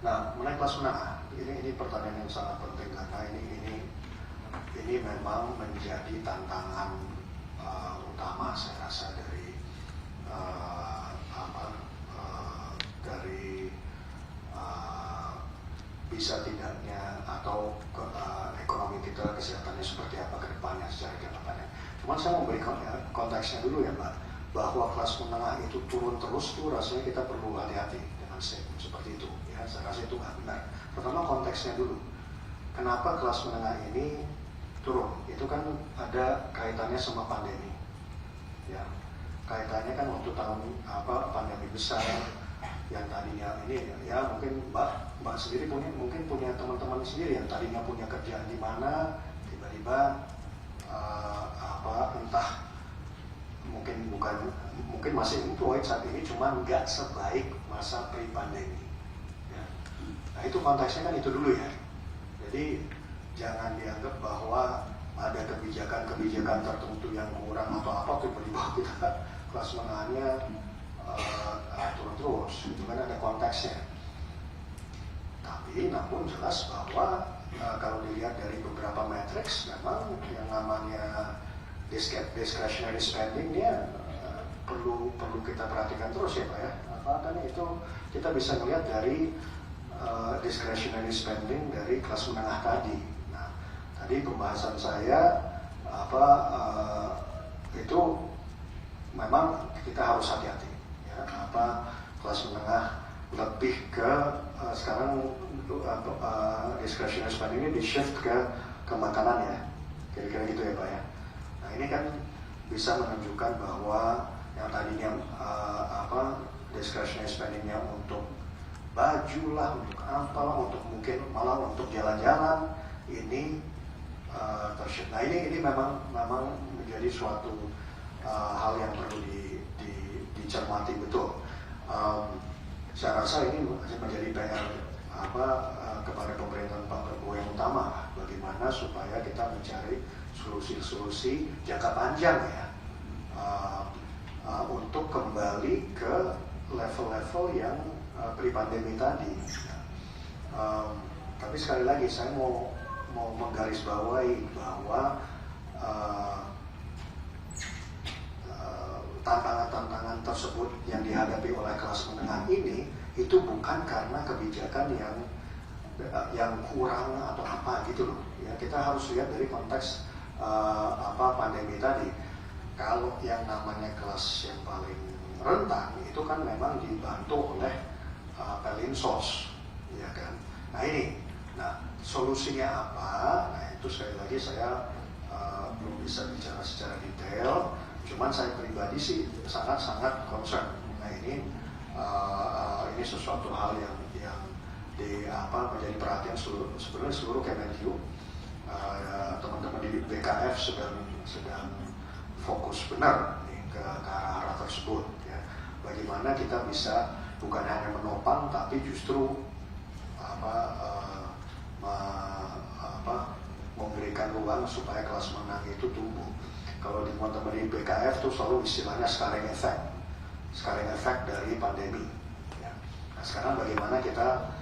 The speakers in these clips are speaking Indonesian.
Nah, mengenai kelas menengah, ini pertanyaan yang sangat penting karena ini memang menjadi tantangan utama saya rasa dari bisa tidaknya atau ekonomi kita, kesehatannya seperti apa ke depannya secara kedepannya. Cuman saya mau beri konteksnya dulu ya Mbak, bahwa kelas menengah itu turun terus tuh rasanya kita perlu hati-hati dengan statement seperti itu ya. Saya rasa itu nggak benar. Pertama konteksnya dulu, kenapa kelas menengah ini turun? Itu kan ada kaitannya sama pandemi ya. Kaitannya kan waktu tahun pandemi besar yang tadinya ini ya mungkin Mbak sendiri mungkin punya teman-teman sendiri yang tadinya punya kerjaan di mana tiba-tiba entah mungkin masih employed saat ini cuma nggak sebaik masa pre-pandemi ya. Nah itu konteksnya kan itu dulu ya. Jadi jangan dianggap bahwa ada kebijakan tertentu yang kurang atau apa tiba-tiba kita kelas menengahnya turun terus, itu kan ada konteksnya. Tapi namun jelas bahwa kalau dilihat dari beberapa matriks, memang yang namanya discretionary spending dia perlu kita perhatikan terus ya Pak ya. Karena itu kita bisa melihat dari discretionary spending dari kelas menengah tadi. Nah, tadi pembahasan saya itu memang kita harus hati-hati. Kelas menengah lebih ke sekarang discretionary spending ini di-shift ke makanan ya, kira-kira gitu ya Pak ya. Nah ini kan bisa menunjukkan bahwa yang tadinya discretionary spendingnya untuk baju lah, untuk apalah, untuk mungkin malah untuk jalan-jalan ini ter-shift. Nah ini memang menjadi suatu hal yang perlu dicermati betul. Saya rasa ini menjadi PR kepada pemerintahan Pak Prabowo yang utama, bagaimana supaya kita mencari solusi-solusi jangka panjang ya untuk kembali ke level-level yang pre-pandemi tadi. Tapi sekali lagi saya mau menggarisbawahi bahwa tantangan-tantangan tersebut yang dihadapi oleh kelas menengah ini itu bukan karena kebijakan yang kurang atau apa gitu loh ya. Kita harus lihat dari konteks pandemi tadi. Kalau yang namanya kelas yang paling rentan itu kan memang dibantu oleh Pelinsos ya kan. Nah solusinya apa? Nah itu sekali lagi saya belum bisa bicara secara detail. Cuman saya pribadi sih sangat concern. Nah ini sesuatu hal yang menjadi perhatian seluruh Kemenlu. Teman-teman di BKF sedang fokus benar nih, ke arah tersebut. Ya. Bagaimana kita bisa bukan hanya menopang, tapi justru memberikan ruang supaya kelas menengah itu tumbuh. Kalau di teman-teman di BKF tuh selalu istilahnya scaring effect dari pandemi. Ya. Nah sekarang bagaimana kita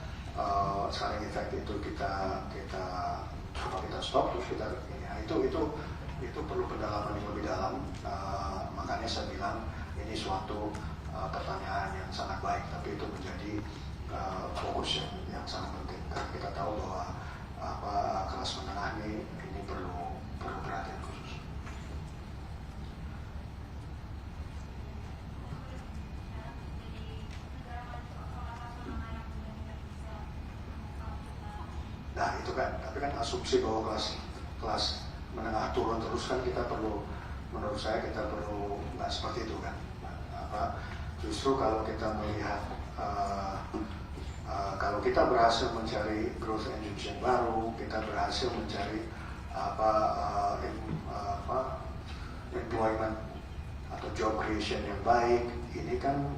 scaring effect itu kita stop terus kita itu perlu pendalaman yang lebih dalam. Makanya saya bilang ini suatu pertanyaan yang sangat baik, tapi itu menjadi fokus yang sangat penting karena kita tahu bahwa kelas menengah ini perlu perhatian khusus. Nah itu kan, tapi kan asumsi bahwa kelas menengah turun terus kan menurut saya kita perlu nggak seperti itu kan. Justru kalau kita melihat kalau kita berhasil mencari growth engine yang baru, kita berhasil mencari employment atau job creation yang baik, ini kan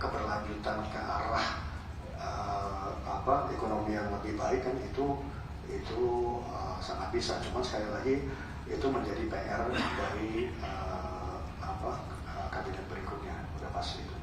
keberlanjutan ke arah ekonomi yang lebih baik kan itu sangat bisa. Cuma sekali lagi itu menjadi PR dari kabinet berikutnya, udah pasti.